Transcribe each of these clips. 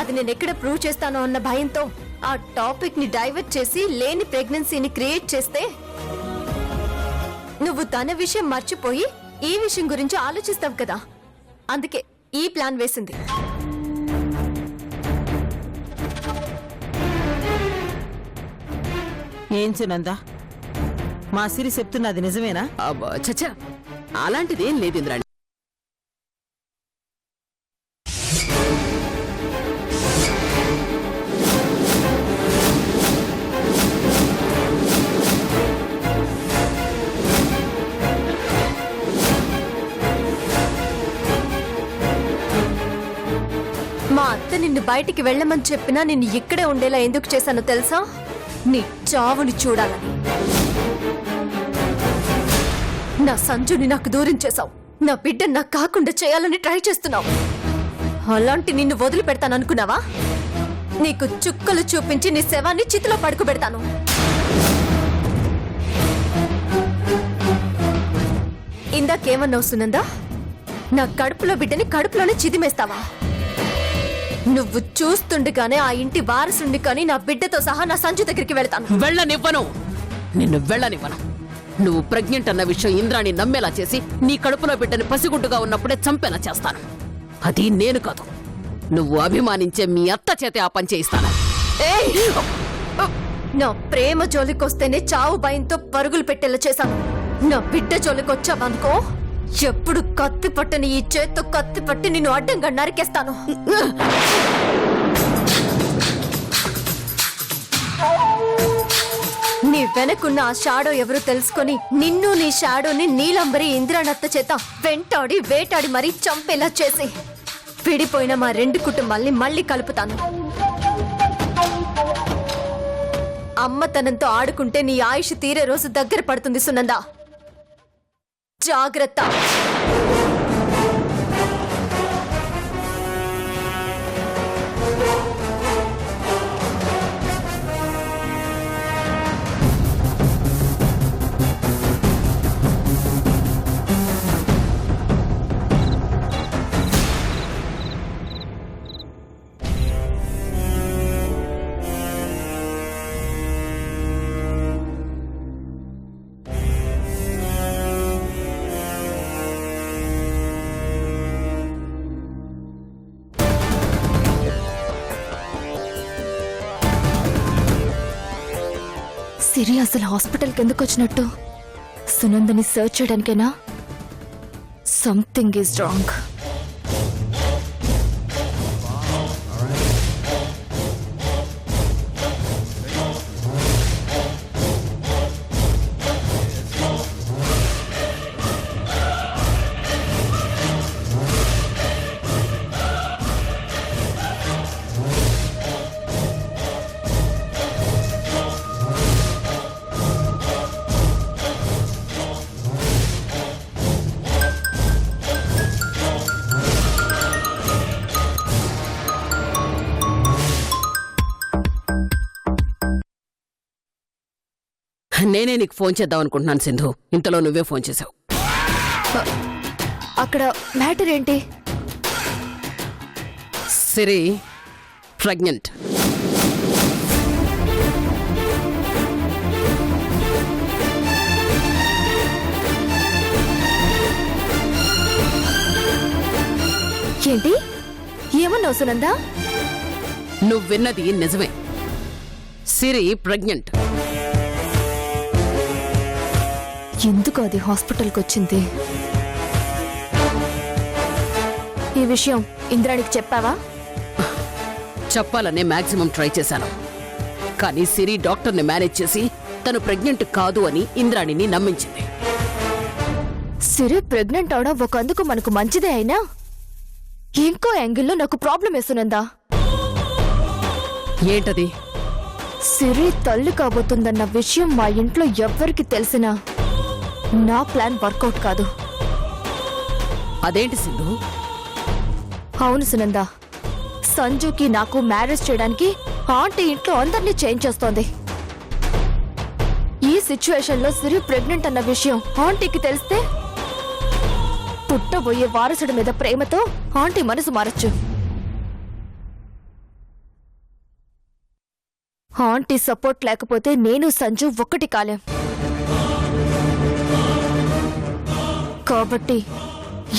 అది నేను ఎక్కడ ప్రూవ్ చేస్తానో అన్న భయంతో ఆ టాపిక్ ని డైవర్ట్ చేసి లేని ప్రెగ్నెన్సీని క్రియేట్ చేస్తే నువ్వు తన విషయం మర్చిపోయి ఈ విషయం గురించి ఆలోచిస్తావు కదా, అందుకే ఈ ప్లాన్ వేసింది. ఏం సునందా, మా సిరి చెప్తున్నది నిజమేనా? చచ్చా, అలాంటిదేం లేదు ఇంద్రాణి. మా అత్త నిన్ను బయటికి వెళ్ళమని చెప్పినా నిన్ను ఇక్కడే ఉండేలా ఎందుకు చేశానో తెలుసా? నీ చావుని చూడాలని. నా సంజుని నాకు దూరం చేశావు, నా బిడ్డ నాకు కాకుండా చేయాలని ట్రై చేస్తున్నావు. అలాంటి నిన్ను వదిలిపెడతాననుకున్నావా? నీకు చుక్కలు చూపించి నీ శవాన్ని చితిలో పడుకోబెడతాను. ఇందాకేమన్నావు సునందా? నా కడుపులో బిడ్డని కడుపులోనే చిదిమేస్తావా? నువ్వు చూస్తుండగానే ఆ ఇంటి వారసుండి కానీ నా బిడ్డతో సహా నా సంజు దగ్గరికి వెళ్తాను. వెళ్ళనివ్వను, నిన్ను వెళ్ళనివ్వను. నువ్వు ప్రెగ్నెంట్ అన్న విషయం ఇంద్రాణి నమ్మేలా చేసి నీ కడుపులో బిడ్డని పసిగుడ్డుగా ఉన్నప్పుడే చంపేలా చేస్తాను. అది నేను కాదు, నువ్వు అభిమానించే మీ అత్త చేతే ఆ పని చేయిస్తాను. నా ప్రేమ జోలికొస్తేనే చావు భయంతో పరుగులు పెట్టేలా చేశాను. నా బిడ్డ జోలికొచ్చావనుకో, ఎప్పుడు కత్తి పట్టని ఈ చేత్తో కత్తి పట్టి నిన్ను అడ్డంగా నరికేస్తాను. నీ వెనకున్న ఆ షాడో ఎవరు తెలుసుకొని నిన్ను నీ షాడోని నీలంబరి ఇంద్రానత్త చేత వెంటాడి వేటాడి మరీ చంపేలా చేసి విడిపోయిన మా రెండు కుటుంబాల్ని మళ్ళీ కలుపుతాను. అమ్మతనంతో ఆడుకుంటే నీ ఆయుష్ తీరే రోజు దగ్గర పడుతుంది సునందా, జాగ్రత్త. సిరి అసలు హాస్పిటల్కి ఎందుకు వచ్చినట్టు? సునందని సర్చ్ చేయడానికేనా? Something is wrong. నేనే నీకు ఫోన్ చేద్దాం అనుకుంటున్నాను సింధు, ఇంతలో నువ్వే ఫోన్ చేశావు. అక్కడ మ్యాటర్ ఏంటి? సిరి ప్రెగ్నెంట్. ఏంటి? ఏమన్నావు సునందా? నువ్వు విన్నది నిజమే, సిరి ప్రెగ్నెంట్. ఎందుకు అది హాస్పిటల్కి వచ్చింది? ఈ విషయం ఇంద్రాణికి చెప్పావా? చెప్పాలనే మాక్సిమం ట్రై చేశాను, కానీ సిరి డాక్టర్ని మేనేజ్ చేసి తను ప్రెగ్నెంట్ కాదు అని ఇంద్రాణిని నమ్మించింది. సిరి ప్రెగ్నెంట్ అవడం ఒకందుకు మనకు మంచిదే అయినా ఇంకో యాంగిల్లో నాకు ప్రాబ్లం వేస్తున్నందా? ఏంటది? సిరి తల్లి కాబోతుందన్న విషయం మా ఇంట్లో ఎవ్వరికి తెలిసినా నా ప్లాన్ వర్కౌట్ కాదు. అదేంటి సింధు? అవును సునందా, సంజుకి నాకు మ్యారేజ్ చేయడానికి ఆంటీ ఇంట్లో అందరినీ చేంజ్ చేస్తోంది. ఈ సిచ్యువేషన్ లో సిరి ప్రెగ్నెంట్ అన్న విషయం ఆంటీకి తెలిస్తే పుట్టబోయే వారసుడి మీద ప్రేమతో ఆంటీ మనసు మారచ్చు. ఆంటీ సపోర్ట్ లేకపోతే నేను సంజు ఒక్కటి కాలేం. కాబట్టి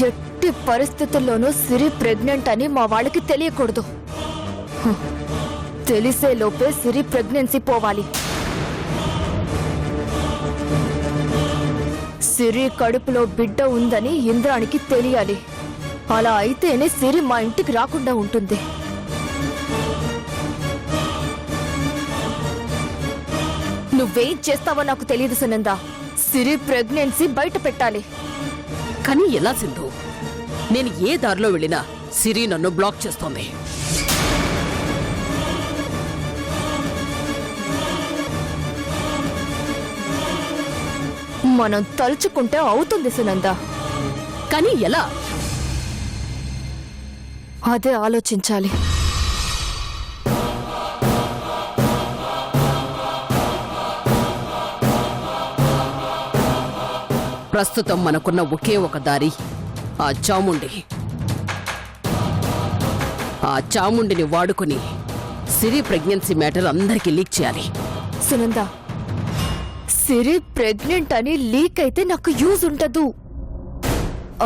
ఎట్టి పరిస్థితుల్లోనూ సిరి ప్రెగ్నెంట్ అని మా వాళ్ళకి తెలియకూడదు. తెలిసే లోపే సిరి ప్రెగ్నెన్సీ పోవాలి. సిరి కడుపులో బిడ్డ ఉందని ఇంద్రానికి తెలియాలి. అలా అయితేనే సిరి మా ఇంటికి రాకుండా ఉంటుంది. నువ్వేం చేస్తావో నాకు తెలియదు సునంద. సిరి ప్రెగ్నెన్సీ బయట పెట్టాలి. కానీ ఎలా సింధు? నేను ఏ దారిలో వెళ్ళినా సిరి నన్ను బ్లాక్ చేస్తోంది. మనం తలుచుకుంటే అవుతుంది సునంద. కానీ ఎలా? అదే ఆలోచించాలి. ప్రస్తుతం మనకున్న ఒకే ఒక దారి ఆ చాముండి. ఆ చాముండిని వాడుకొని సిరి ప్రెగ్నెన్సీ మ్యాటర్ అందరికీ లీక్ చేయాలి. సునంద, సిరి ప్రెగ్నెంట్ అని లీక్ అయితే నాకు యూజ్ ఉండదు.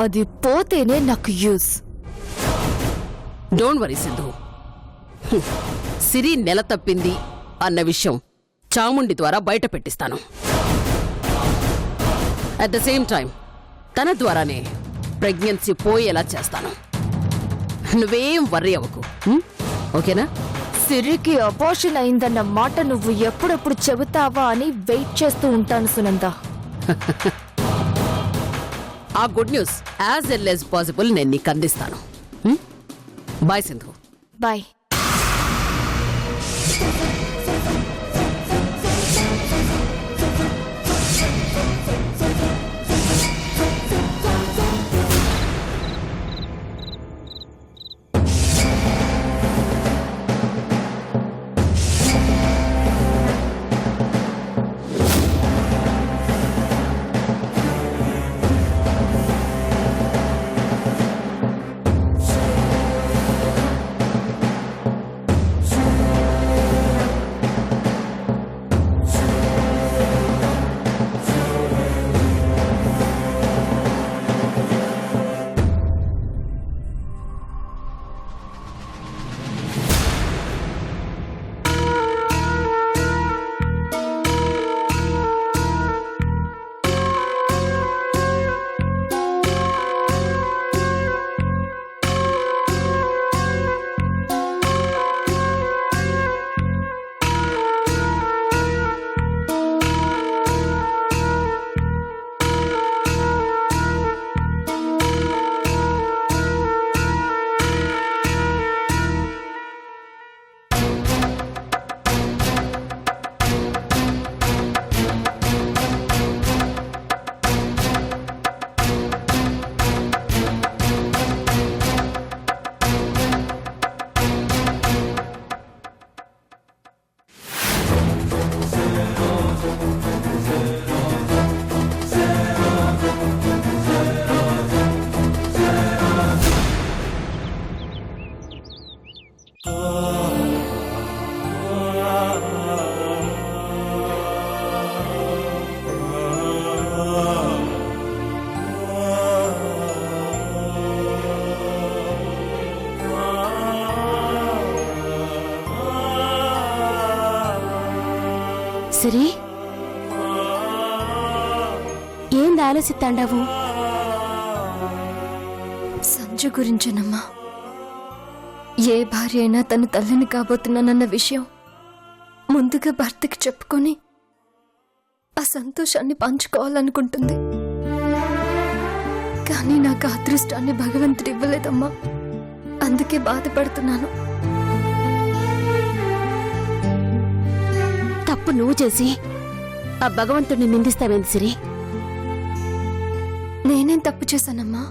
అది పోతేనే నాకు use. Don't worry Sindhu. Siri నెల తప్పింది అన్న విషయం చాముండి ద్వారా బయట పెట్టిస్తాను. అట్ ద సేమ్ టైం తన ద్వారానే ప్రెగ్నెన్సీ పోయేలా చేస్తాను. నువ్వేం వర్రీ అవ్వకు, ఓకేనా? సిరికి అబార్షన్ అయిందన్న మాట నువ్వు ఎప్పుడెప్పుడు చెబుతావా అని వెయిట్ చేస్తూ ఉంటాను సునంద. ఆ good news as L as possible నేను నీకు అందిస్తాను. బాయ్ సింధు. బాయ్. సిరి, ఏంది ఆలోచిస్తాండావు? సంజు గురించేనమ్మా. ఏ భార్య అయినా తను తల్లిని కాబోతున్నానన్న విషయం ముందుగా భర్తకి చెప్పుకొని ఆ సంతోషాన్ని పంచుకోవాలనుకుంటుంది. కానీ నాకు ఆ అదృష్టాన్ని భగవంతుడు ఇవ్వలేదమ్మా. అందుకే బాధపడుతున్నాను. తప్పు నువ్వు చేసి ఆ భగవంతుడిని నిందిస్తావేంది సిరి? నేనేం తప్పు చేశానమ్మా?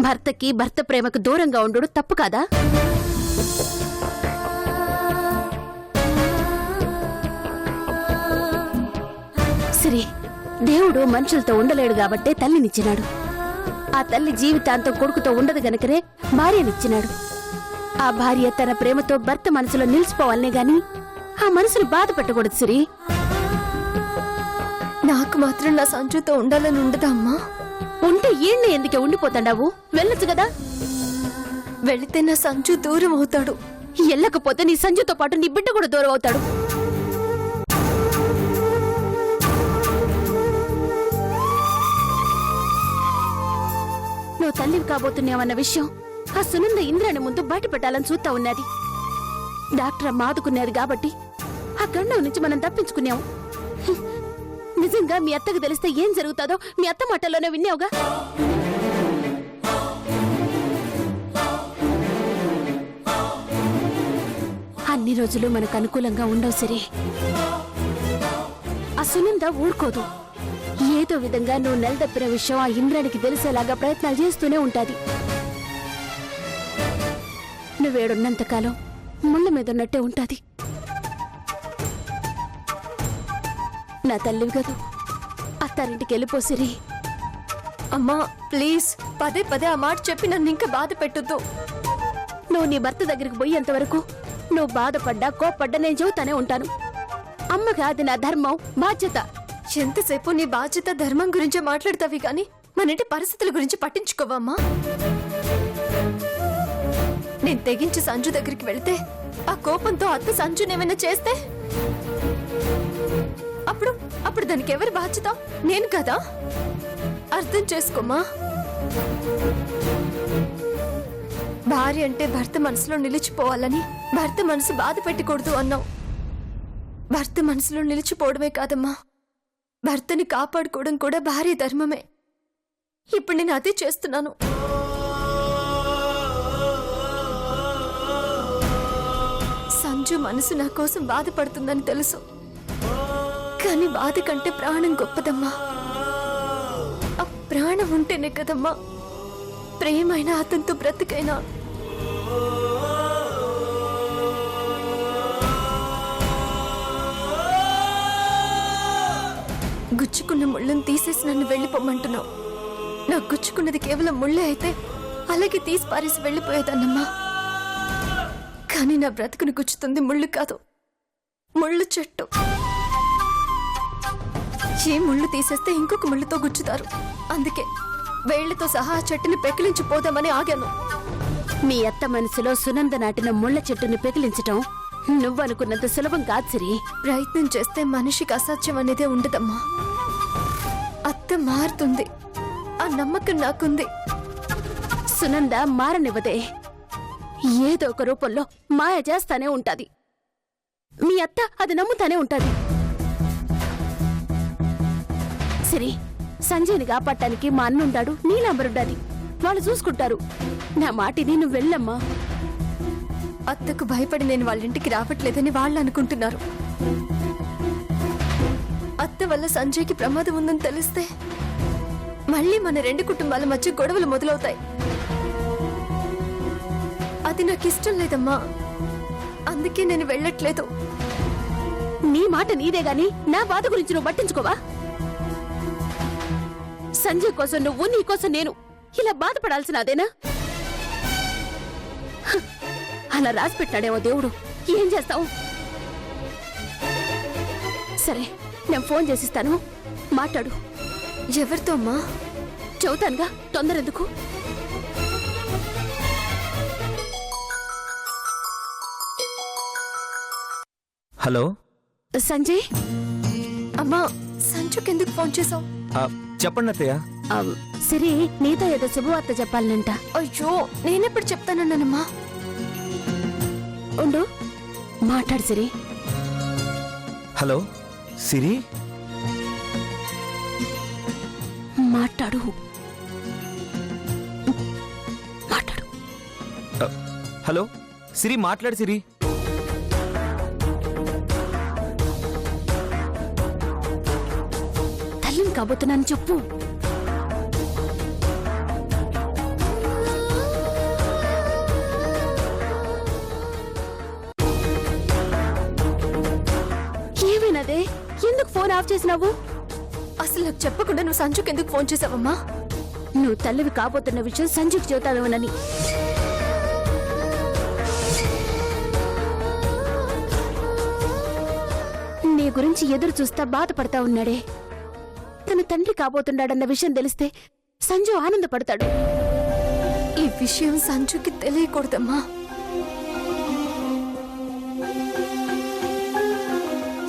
భర్తకి భర్త ప్రేమకు దూరంగా ఉండు తప్పు కాదా? సిరి, దేవుడు మనుషులతో ఉండలేడు కాబట్టే తల్లినిచ్చినాడు. ఆ తల్లి జీవితాంతం కొడుకుతో ఉండదు గనకనే భార్యనిచ్చినాడు. ఆ భార్య తన ప్రేమతో భర్త మనసులో నిలిచిపోవాలనే గాని ఆ మనసును బాధ పెట్టకూడదు సిరి. నాకు మాత్రం నా సంజుతో ఉండాలని ఉండదా అమ్మా? ఉంటే ఈయన్ని ఎందుకే ఉండిపోతాడావు? వెళ్ళొచ్చు కదా. వెళితే నా సంజు దూరం అవుతాడు. వెళ్ళకపోతే నీ సంజుతో పాటు నీ బిడ్డ కూడా దూరం అవుతాడు. నువ్వు తల్లివి కాబోతున్నావన్న విషయం ఆ సునంద ఇంద్రాని ముందు బయట పెట్టాలని చూస్తా ఉన్నది. డాక్టర్ అమ్మ ఆదుకున్నది కాబట్టి ఆ గండం నుంచి మనం తప్పించుకున్నాం. హ్మ్. నిజంగా మీ అత్తకు తెలిస్తే ఏం జరుగుతుందో మీ అత్త మాటల్లోనే విన్నావుగా. అన్ని రోజులు మనకు అనుకూలంగా ఉండవు సిరి. ఆ సునంద ఊరుకోదు. ఏదో విధంగా నువ్వు నెలదప్పిన విషయం ఆ ఇంద్రానికి తెలిసేలాగా ప్రయత్నాలు చేస్తూనే ఉంటాది. నువ్వేడున్నంతకాలం ముళ్ళ మీద ఉన్నట్టే ఉంటాది. నా తల్లివి గదు, అత్తారింటికి వెళ్ళిపో సిరి. అమ్మా ప్లీజ్, పదే పదే ఆ మాట చెప్పి నన్ను ఇంకా బాధ పెట్టొద్దు. నువ్వు నీ భర్త దగ్గరికి పోయేంతవరకు నువ్వు బాధపడ్డా కోప్పడ్డా నేను చెబుతానే ఉంటాను. అమ్మగా అది నా ధర్మం, బాధ్యత. ఎంతసేపు నీ బాధ్యత ధర్మం గురించే మాట్లాడతావి గాని మన ఇంటి పరిస్థితుల గురించి పట్టించుకోవమ్మా. నేను తెగించి సంజు దగ్గరికి వెళితే ఆ కోపంతో అత్త సంజునేమైనా చేస్తే అప్పుడు దానికి ఎవరి బాధ్యత? నేను కదా. అర్థం చేసుకోమా. భార్య అంటే భర్త మనసులో నిలిచిపోవాలని, భర్త మనసు బాధ పెట్టకూడదు అన్నావు. భర్త మనసులో నిలిచిపోవడమే కాదమ్మా, భర్తని కాపాడుకోవడం కూడా భార్య ధర్మమే. ఇప్పుడు నేను అదే చేస్తున్నాను. సంజు మనసు నా కోసం బాధపడుతుందని తెలుసు, కానీ బాధ కంటే ప్రాణం గొప్పదమ్మా. ఆ ప్రాణం ఉంటేనే కదమ్మా ప్రేమైన అతనితో బ్రతికైనా. గుచ్చుకున్న ముళ్ళను తీసేసి నన్ను వెళ్ళిపోమంటున్నావు. నాకు గుచ్చుకున్నది కేవలం ముళ్ళే అయితే అలాగే తీసి పారేసి వెళ్ళిపోయేదాన్నమ్మా. కానీ నా బ్రతుకుని గుచ్చుతుంది ముళ్ళు కాదు, ముళ్ళు చెట్టు. ఏ ముళ్ళు తీసేస్తే ఇంకొక ముళ్ళుతో గుచ్చుతారు. అందుకే వేళ్లతో సహా ఆ చెట్టుని పెకిలించి పోదామని ఆగాను. మీ అత్త మనసులో సునంద నాటిన ముళ్ళ చెట్టుని పెకిలించటం నువ్వనుకున్నంత సులభం కాదు సిరి. ప్రయత్నం చేస్తే మనిషికి అసాధ్యం అనేదే ఉండదమ్మా. అత్త మారుతుంది, ఆ నమ్మకం నాకుంది. సునంద మారనివ్వదే. ఏదో ఒక రూపంలో మాయ చేస్తానే ఉంటాది. మీ అత్త అది నమ్ముతానే ఉంటాది. సిరి, సంజయ్ని కాపాడటానికి మా అన్నుంటాడు, నీలాంబరుండాది. వాళ్ళు చూసుకుంటారు. నా మాటిని నువ్వు వెళ్ళమ్మా. అత్తకు భయపడి నేను వాళ్ళ ఇంటికి రావట్లేదని వాళ్ళు అనుకుంటున్నారు. అత్త వల్ల సంజయ్కి ప్రమాదం ఉందని తెలిస్తే మళ్ళీ మన రెండు కుటుంబాల మధ్య గొడవలు మొదలవుతాయి. అది నాకు ఇష్టం లేదమ్మా, అందుకే నేను వెళ్ళట్లేదు. నీ మాట నీదే గాని నా బాధ గురించి నువ్వు పట్టించుకోవా? సంజయ్ కోసం నువ్వు, నీ కోసం నేను ఇలా బాధపడాల్సిన అదేనా? హ, అలా రాసి పెట్టాడేమో దేవుడు. ఏం చేస్తావు? సరే, నేను ఫోన్ చేసిస్తాను, మాట్లాడు. ఎవరితో అమ్మా? చెబుతానుగా, తొందర ఎందుకు? హలో సంజయ్. అమ్మా, సంజుకెందుకు ఫోన్ చేసావు? చెప్పండి అత్తయ్య. సరే, నీతో ఏదో శుభవార్త చెప్పాలనంట. అయ్యో, నేనెప్పుడు చెప్తానన్నానమ్మా? ఉండు, మాట్లాడు సిరి. హలో సిరి, మాట్లాడు. మాట్లాడు. హలో సిరి, మాట్లాడు సిరి. తల్లిని కాబోతున్నాను చెప్పు. ఏమైనదే? ఎందుకు ఫోన్ ఆఫ్ చేసినావు? అసలు నాకు చెప్పకుండా నువ్వు సంజుకెందుకు ఫోన్ చేసావమ్మా? నువ్వు తల్లివి కాబోతున్న విషయం సంజుకి చెబుతావేమోనని. గురించి ఎదురు చూస్తా బాధపడతా ఉన్నాడే. తన తండ్రి కాబోతున్నాడన్న విషయం తెలిస్తే సంజు ఆనందపడతాడు. ఈ విషయం సంజుకి తెలియకూడదమ్మా.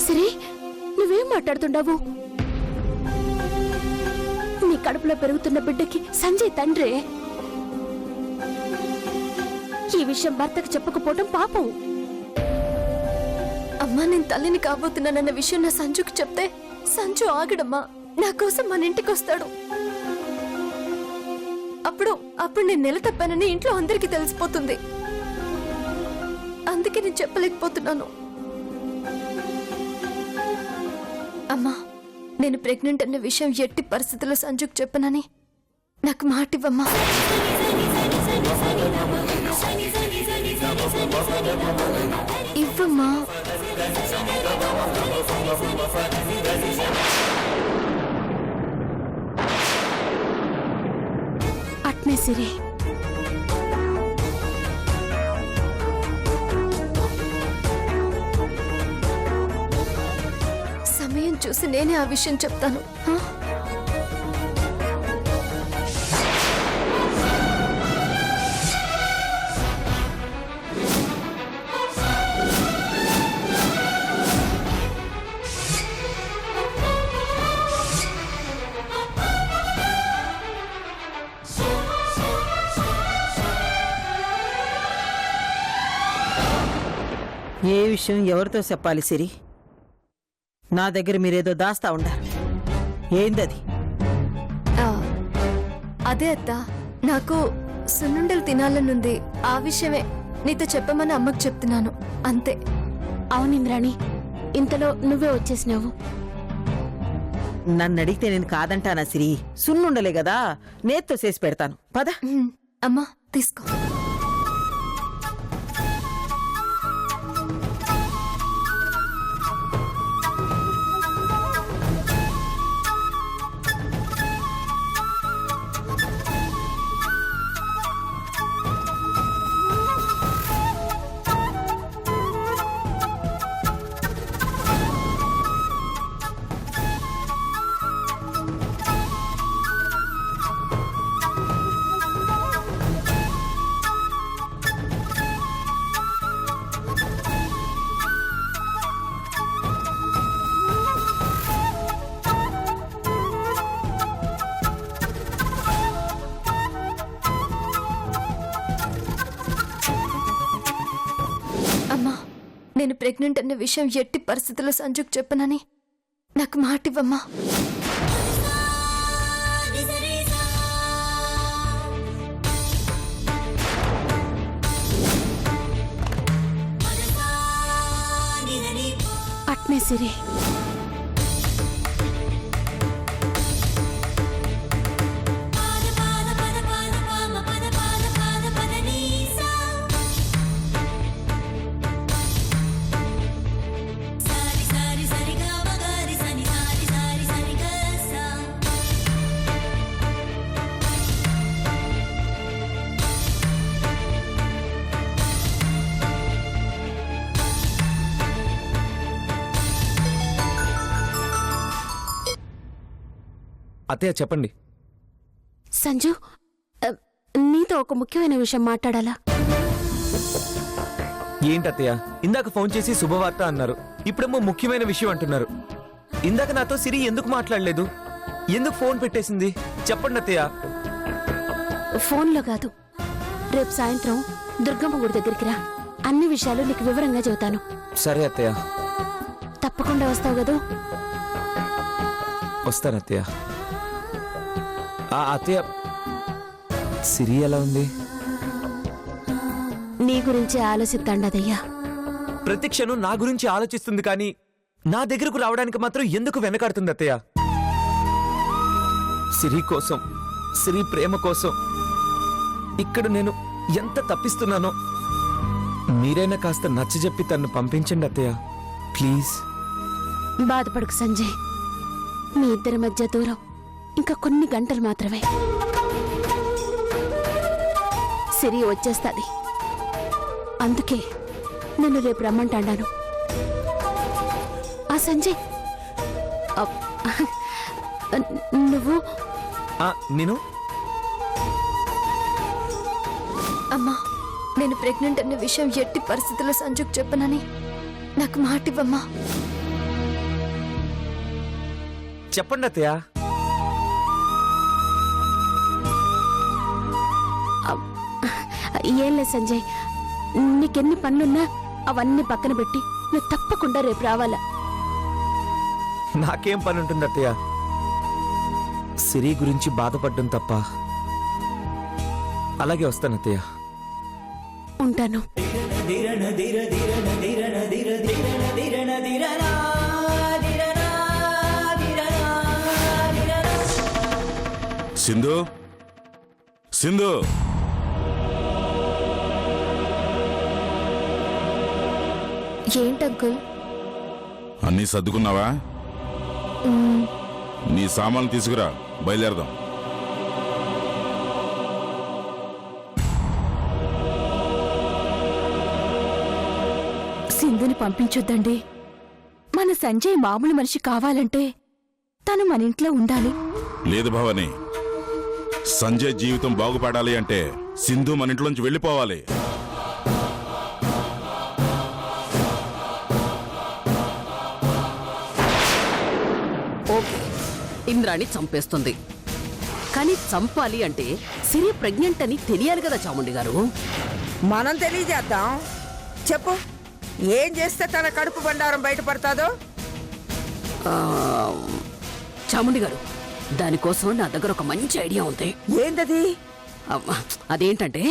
సరే, నువ్వేం మాట్లాడుతుండవు? నీ కడుపులో పెరుగుతున్న బిడ్డకి సంజయ్ తండ్రే. ఈ విషయం భర్తకు చెప్పకపోవటం పాపం. అమ్మా, నేను తల్లిని కాబోతున్నానన్న విషయం నా సంజుకి చెప్తే సంజు ఆగడమ్మా. నా కోసం మన ఇంటికి వస్తాడు. అప్పుడు నేను నెల తప్పానని ఇంట్లో అందరికీ తెలిసిపోతుంది. అందుకే నేను చెప్పలేకపోతున్నాను. అమ్మా, నేను ప్రెగ్నెంట్ అన్న విషయం ఎట్టి పరిస్థితుల్లో సంజుకు చెప్పనని నాకు మాట ఇవ్వమ్మా. ఇవ్వమ్మా. అట్నే సిరి. సమయం చూసి నేనే ఆ విషయం చెప్తాను. హా? ఏ విషయం ఎవరితో చెప్పాలి సిరి? నా దగ్గర మీరేదో దాస్తా ఉండారు. ఏందది? అదే అత్త, నాకు సున్నుండలు తినాలనుంది. ఆ విషయమే నీతో చెప్పమని అమ్మకు చెప్తున్నాను, అంతే. అవునింద్రాణి, ఇంతలో నువ్వే వచ్చేసినావు. నన్ను అడిగితే నేను కాదంటానా సిరి? సున్నుండలే కదా, నేత్తో చేసి పెడతాను. పద. అమ్మా, తీసుకో. అమ్మా, నేను ప్రెగ్నెంట్ అన్న విషయం ఎట్టి పరిస్థితుల్లో సంజుకు చెప్పనని నాకు మాట ఇవ్వమ్మా. అట్నే సిరి. అత్తయ్య చెప్పండి. సంజు, నీతో ఒక ముఖ్యమైన విషయం మాట్లాడాలా. ఏంటి అత్తయ్య, ఇందాక ఫోన్ చేసి శుభవార్త అన్నారు, ఇప్పుడేమో ముఖ్యమైన విషయం అంటున్నారు. ఇందాక నాతో సిరి ఎందుకు మాట్లాడలేదు? ఎందుకు ఫోన్ పెట్టేసింది? చెప్పండి అత్తయ్య. ఫోన్లో కాదు, రేపు సాయంత్రం దుర్గమ్మ గుడి దగ్గరికి రా. అన్ని విషయాలు నీకు వివరంగా చెబుతాను. సరే అత్తయ్య. తప్పకుండా వస్తావు కదూ? వస్తాను అత్తయ్య. అత్తయ్య, సిరి ఎలా ఉంది? నీ గురించి ఆలోచిస్తాండదయ్యా. ప్రతి క్షణం నా గురించి ఆలోచిస్తుంది, కానీ నా దగ్గరకు రావడానికి మాత్రం ఎందుకు వెనకాడుతుంది అత్తయ్య? సిరి కోసం, సిరి ప్రేమ కోసం ఇక్కడ నేను ఎంత తప్పిస్తున్నానో మీరైనా కాస్త నచ్చజెప్పి తన్ను పంపించండి అత్తయ్య, ప్లీజ్. బాధపడకు సంజయ్, మీ ఇద్దరి మధ్య దూరం ఇంకా కొన్ని గంటలు మాత్రమే. సిరి వచ్చేస్తాది. అందుకే నన్ను రేపు రమ్మంటాను. ఆ సంజయ్ ఆ, నువ్వు నేను అమ్మా నేను ప్రెగ్నెంట్ అనే విషయం ఎట్టి పరిస్థితుల్లో సంజుకు చెప్పనని నాకు మాట ఇవ్వమ్మా. చెప్పండి అత్తయ్య. ఏం లేదు సంజయ్, నీకెన్ని పనులున్నా అవన్నీ పక్కన పెట్టి నువ్వు తప్పకుండా రేపు రావాలా. నాకేం పని ఉంటుంది అత్తయ్య? సిరి గురించి బాధపడ్డం తప్ప. అలాగే వస్తాను అత్తయ్య. ఉంటాను. సింధు, సింధు, ఏంటి అంకుల్? అన్నీ సర్దుకున్నావా? నీ సామాన్లు తీసుకురా, బయలుదేరదాం. సింధుని పంపించొద్దండి. మన సంజయ్ మామూలు మనిషి కావాలంటే తను మన ఇంట్లో ఉండాలి. లేదు భవాని, సంజయ్ జీవితం బాగుపడాలి అంటే సింధు మన ఇంట్లోంచి వెళ్ళిపోవాలి. ఓకే, ఇంద్రాణి చంపేస్తుంది. కానీ చంపాలి అంటే సిరి ప్రెగ్నెంట్ అని తెలియాలి కదా చాముండి గారు. మనం తెలియజేద్దాం. చెప్పు, ఏం చేస్తే తన కడుపు బండారం బయటపడతాదో? చాముండి గారు, దానికోసం నా దగ్గర ఒక మంచి ఐడియా ఉంది. ఏందది? అదేంటంటే